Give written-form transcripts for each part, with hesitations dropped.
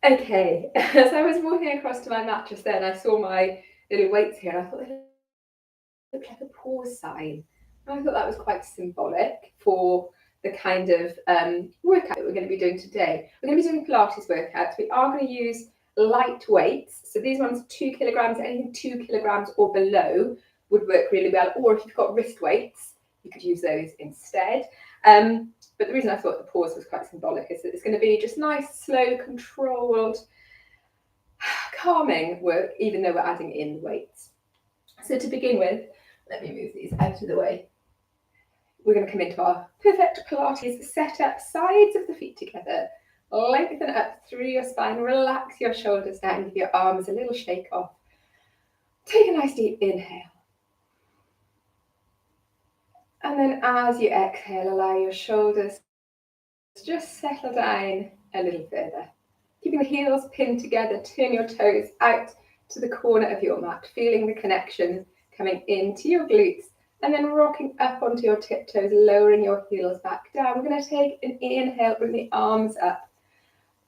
Okay, as I was walking across to my mat just then, I saw my little weights here, and I thought they looked like a pause sign. And I thought that was quite symbolic for the kind of workout that we're going to be doing today. We're going to be doing Pilates workouts. We are going to use light weights. So these ones, 2 kilograms, anything 2 kilograms or below would work really well. Or if you've got wrist weights, you could use those instead. But the reason I thought the pause was quite symbolic is that it's going to be just nice, slow, controlled, calming work, even though we're adding in weights. So to begin with, let me move these out of the way. We're going to come into our perfect Pilates setup, sides of the feet together, lengthen up through your spine, relax your shoulders down, give your arms a little shake off. Take a nice deep inhale. And then as you exhale, allow your shoulders to just settle down a little further. Keeping the heels pinned together, turn your toes out to the corner of your mat, feeling the connection coming into your glutes, and then rocking up onto your tiptoes, lowering your heels back down. We're going to take an inhale, bring the arms up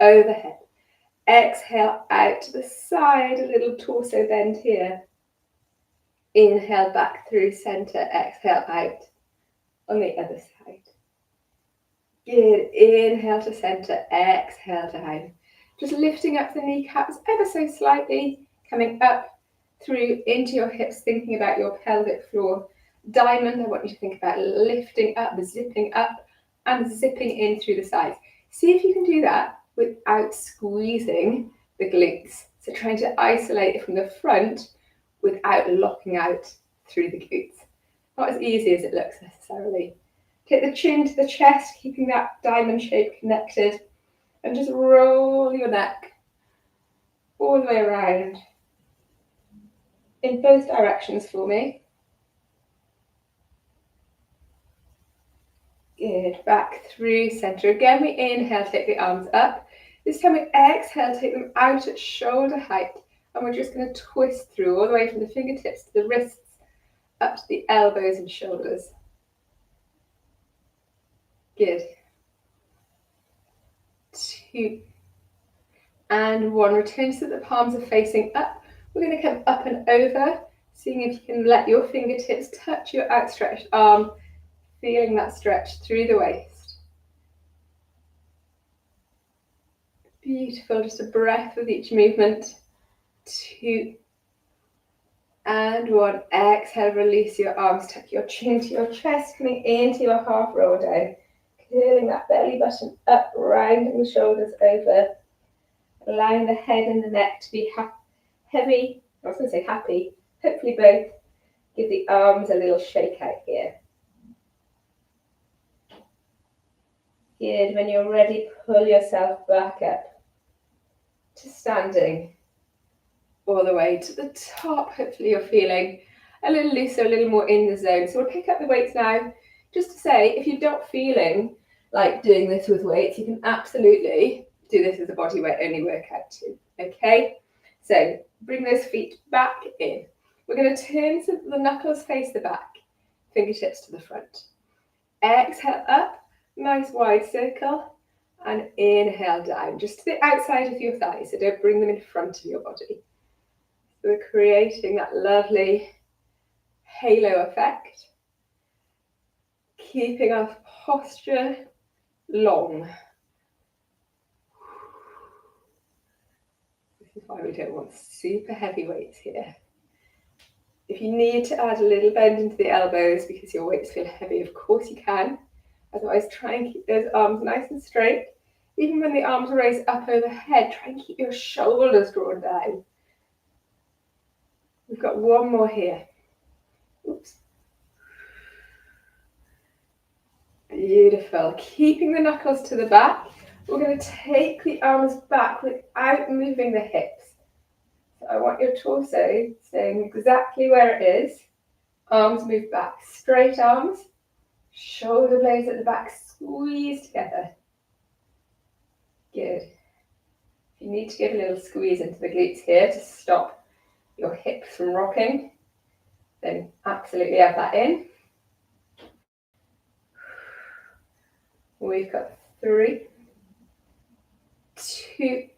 overhead. Exhale out to the side, a little torso bend here. Inhale back through center, exhale out on the other side. Good. Inhale to center, exhale down. Just lifting up the kneecaps ever so slightly, coming up through into your hips, thinking about your pelvic floor. Diamond, I want you to think about lifting up, zipping up, and zipping in through the sides. See if you can do that without squeezing the glutes. So trying to isolate from the front without locking out through the glutes. Not as easy as it looks necessarily. Take the chin to the chest, keeping that diamond shape connected, and just roll your neck all the way around in both directions for me. Good. Back through center. Again, we inhale, take the arms up. This time we exhale, take them out at shoulder height, and we're just going to twist through all the way from the fingertips to the wrists, up to the elbows and shoulders. Good. 2 and 1. Return so that the palms are facing up. We're going to come up and over, seeing if you can let your fingertips touch your outstretched arm, feeling that stretch through the waist. Beautiful, just a breath with each movement. 2 and 1. Exhale, release your arms, tuck your chin to your chest, coming into your half roll down. Curling that belly button up, rounding the shoulders over. Allowing the head and the neck to be heavy. I was going to say happy. Hopefully both. Give the arms a little shake out here. Good. When you're ready, pull yourself back up to standing all the way to the top. Hopefully you're feeling a little looser, a little more in the zone. So we'll pick up the weights now. Just to say, if you're not feeling like doing this with weights, you can absolutely do this as a body weight only workout too. Okay? So bring those feet back in. We're going to turn so that the knuckles face the back, fingertips to the front. Exhale up, nice wide circle, and inhale down, just to the outside of your thighs, so don't bring them in front of your body. So we're creating that lovely halo effect, keeping our posture long. This is why we don't want super heavy weights here. If you need to add a little bend into the elbows because your weights feel heavy, of course you can. Otherwise, try and keep those arms nice and straight. Even when the arms raise up overhead, try and keep your shoulders drawn down. We've got one more here. Oops. Beautiful. Keeping the knuckles to the back. We're going to take the arms back without moving the hips. So I want your torso staying exactly where it is. Arms move back. Straight arms. Shoulder blades at the back. Squeeze together. Good. If you need to give a little squeeze into the glutes here to stop your hips from rocking, then absolutely add that in. We've got 3, 2,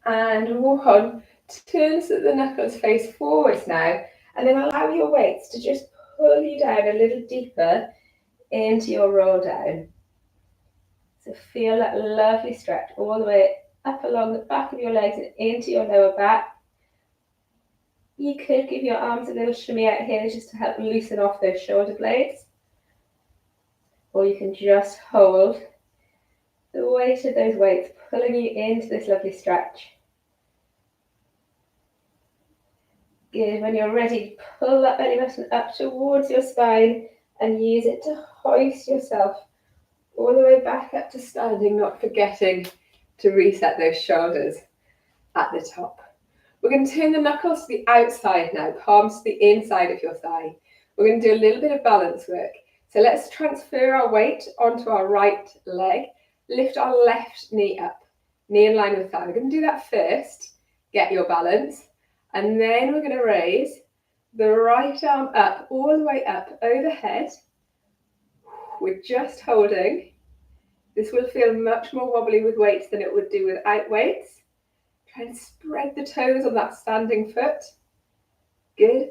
And one. Turn so that the knuckles face forwards now, and then allow your weights to just pull you down a little deeper into your roll down. So feel that lovely stretch all the way up along the back of your legs and into your lower back. You could give your arms a little shimmy out here just to help loosen off those shoulder blades. Or you can just hold the weight of those weights pulling you into this lovely stretch. Good. When you're ready, pull that belly button up towards your spine and use it to hoist yourself all the way back up to standing, not forgetting to reset those shoulders at the top. We're going to turn the knuckles to the outside now, palms to the inside of your thigh. We're going to do a little bit of balance work. So let's transfer our weight onto our right leg, lift our left knee up, knee in line with thigh. We're going to do that first, get your balance. And then we're going to raise the right arm up, all the way up overhead. We're just holding. This will feel much more wobbly with weights than it would do without weights. Try and spread the toes on that standing foot. Good.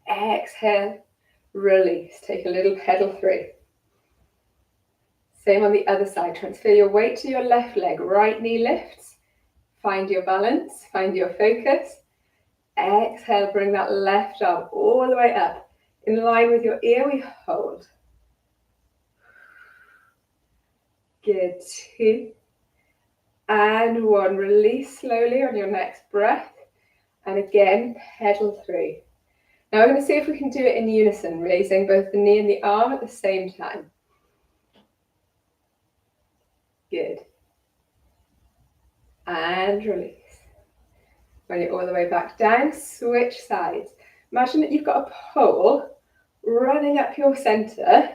Exhale, release. Take a little pedal through. Same on the other side. Transfer your weight to your left leg. Right knee lifts. Find your balance, find your focus. Exhale, bring that left arm all the way up. In line with your ear, we hold. Good. 2 and 1. Release slowly on your next breath. And again, pedal through. Now we're going to see if we can do it in unison, raising both the knee and the arm at the same time. Good. And release. When you're all the way back down, switch sides. Imagine that you've got a pole running up your center,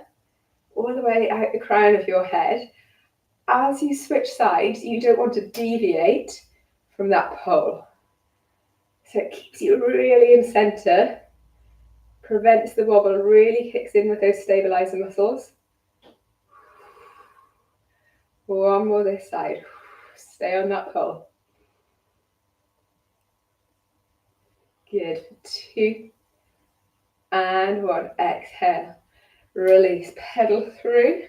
all the way out the crown of your head. As you switch sides, you don't want to deviate from that pole. So it keeps you really in center, prevents the wobble, really kicks in with those stabilizer muscles. One more this side. Stay on that pole. Good. 2 and 1. Exhale. Release. Pedal through.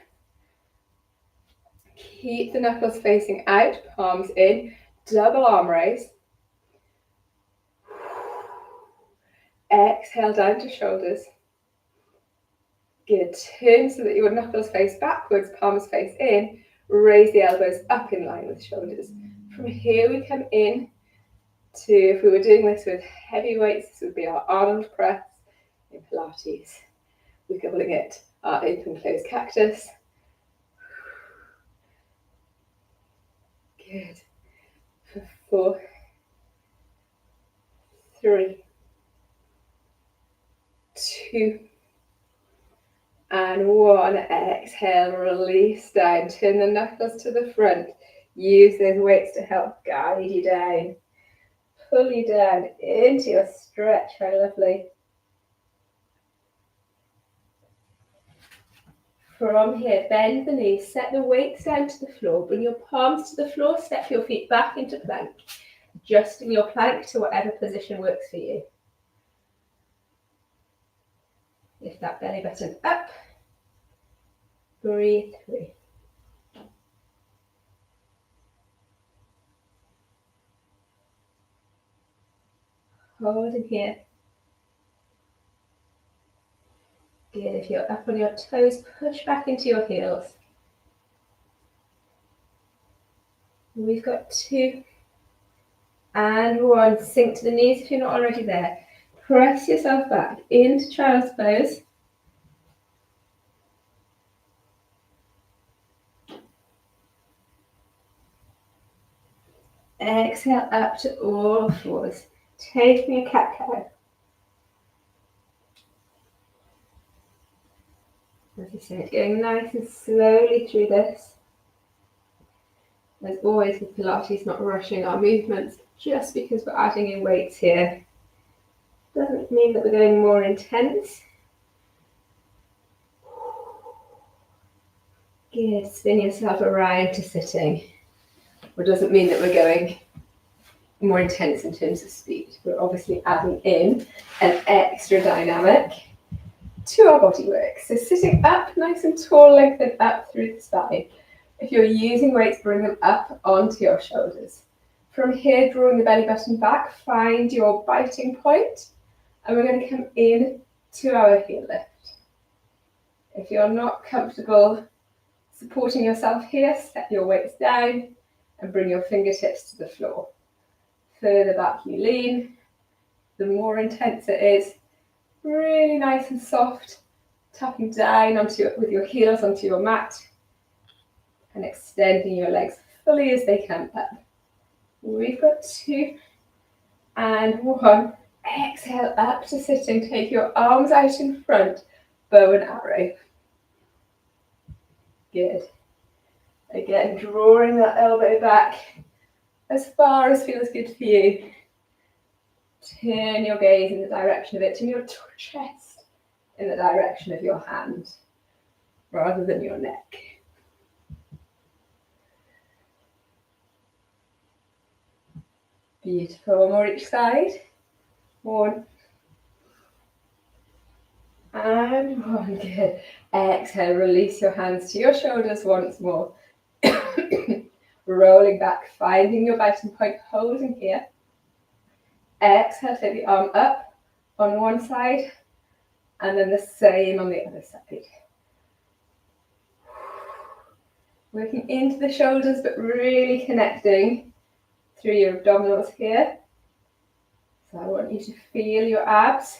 Keep the knuckles facing out, palms in. Double arm raise. Exhale down to shoulders. Good. Turn so that your knuckles face backwards, palms face in. Raise the elbows up in line with shoulders. From here we come in to, if we were doing this with heavy weights, this would be our Arnold press in Pilates. We're calling it our open close cactus. Good. For 4, 3, 2 and 1. Exhale, release down. Turn the knuckles to the front. Use those weights to help guide you down. Pull you down into your stretch. How lovely. From here, bend the knees, set the weights down to the floor, bring your palms to the floor, step your feet back into plank, adjusting your plank to whatever position works for you. Lift that belly button up, breathe through. Hold in here. Good. If you're up on your toes, push back into your heels. We've got 2 and 1. Sink to the knees if you're not already there. Press yourself back into child's pose. Exhale up to all fours. Taking a cat-cow. As I said, going nice and slowly through this. As always with Pilates, not rushing our movements. Just because we're adding in weights here doesn't mean that we're going more intense. Good. Spin yourself around to sitting. Or doesn't mean that we're going more intense in terms of speed. We're obviously adding in an extra dynamic to our body work. So sitting up nice and tall, lengthen up through the spine. If you're using weights, bring them up onto your shoulders. From here, drawing the belly button back, find your biting point, and we're going to come in to our heel lift. If you're not comfortable supporting yourself here, set your weights down and bring your fingertips to the floor. Further back you lean, the more intense it is. Really nice and soft, tapping down with your heels onto your mat and extending your legs fully as they come up. We've got 2 and 1. Exhale up to sitting. Take your arms out in front, bow and arrow. Good. Again, drawing that elbow back as far as feels good for you. Turn your gaze in the direction of it, turn your chest in the direction of your hand, rather than your neck. Beautiful. One more each side. 1 and 1. Good. Exhale, release your hands to your shoulders once more. Rolling back, finding your biting point, holding here. Exhale, take the arm up on one side, and then the same on the other side. Working into the shoulders, but really connecting through your abdominals here. So I want you to feel your abs.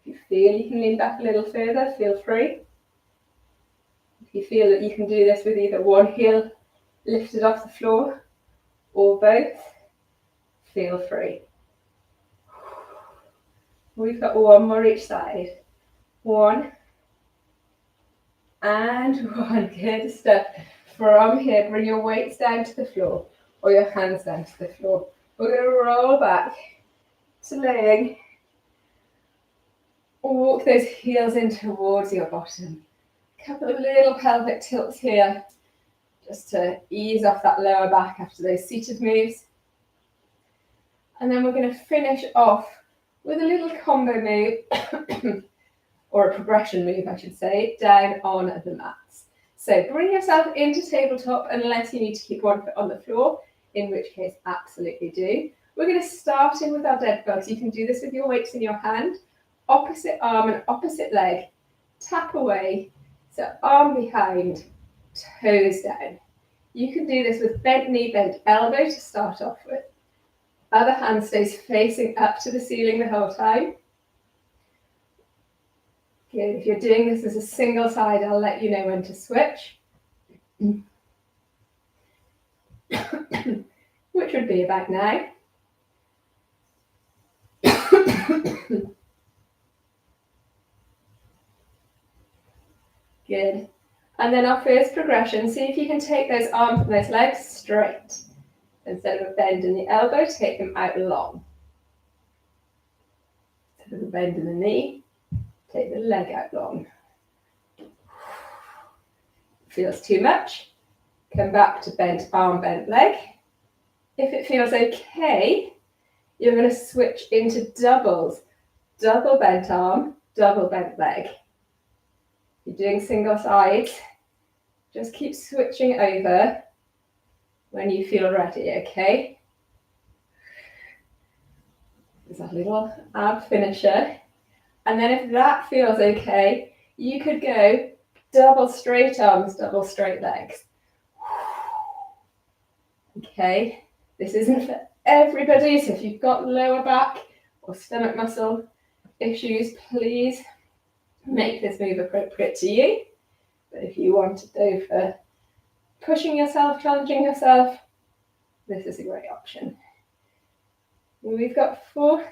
If you feel you can lean back a little further, feel free. If you feel that you can do this with either one heel lifted off the floor or both, feel free. We've got 1 more each side. 1 and 1. Good stuff. From here, bring your weights down to the floor or your hands down to the floor. We're going to roll back to laying. Walk those heels in towards your bottom. A couple of little pelvic tilts here, just to ease off that lower back after those seated moves. And then we're going to finish off with a little combo move, or a progression move, I should say, down on the mats. So bring yourself into tabletop unless you need to keep one foot on the floor, in which case absolutely do. We're going to start in with our dead bugs. You can do this with your weights in your hand, opposite arm and opposite leg. Tap away, so arm behind, toes down. You can do this with bent knee, bent elbow to start off with. Other hand stays facing up to the ceiling the whole time. Good. If you're doing this as a single side, I'll let you know when to switch. Which would be about now. Good. And then our first progression, see if you can take those arms and those legs straight. Instead of a bend in the elbow, take them out long. Instead of a bend in the knee, take the leg out long. Feels too much, come back to bent arm, bent leg. If it feels okay, you're going to switch into doubles. Double bent arm, double bent leg. If you're doing single sides, just keep switching over when you feel ready, okay? There's a little ab finisher. And then if that feels okay, you could go double straight arms, double straight legs. Okay, this isn't for everybody, so if you've got lower back or stomach muscle issues, please make this move appropriate to you. But if you want to go for pushing yourself, challenging yourself, this is a great option. We've got 4,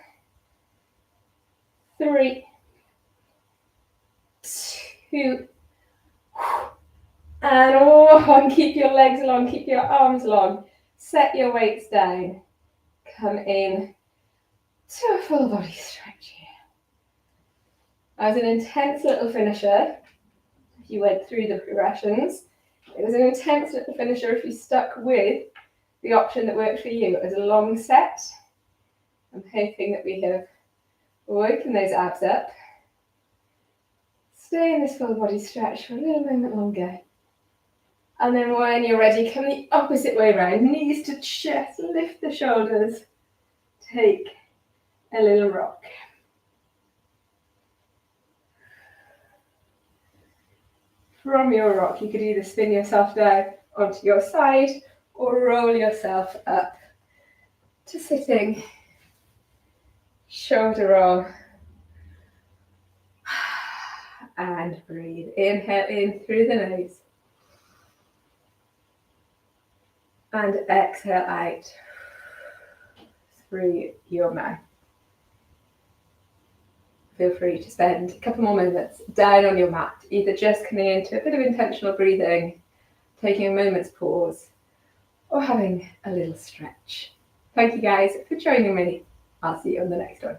3, 2, and 1. Keep your legs long, keep your arms long. Set your weights down. Come in to a full body stretch here. That was an intense little finisher if you went through the progressions. It was an intense little finisher if you stuck with the option that works for you is a long set. I'm hoping that we have woken those abs up. Stay in this full body stretch for a little moment longer. And then when you're ready, come the opposite way around. Knees to chest, lift the shoulders. Take a little rock. From your rock, you could either spin yourself down onto your side or roll yourself up to sitting. Shoulder roll. And breathe. Inhale in through the nose. And exhale out through your mouth. Feel free to spend a couple more minutes down on your mat, either just coming into a bit of intentional breathing, taking a moment's pause, or having a little stretch. Thank you guys for joining me. I'll see you on the next one.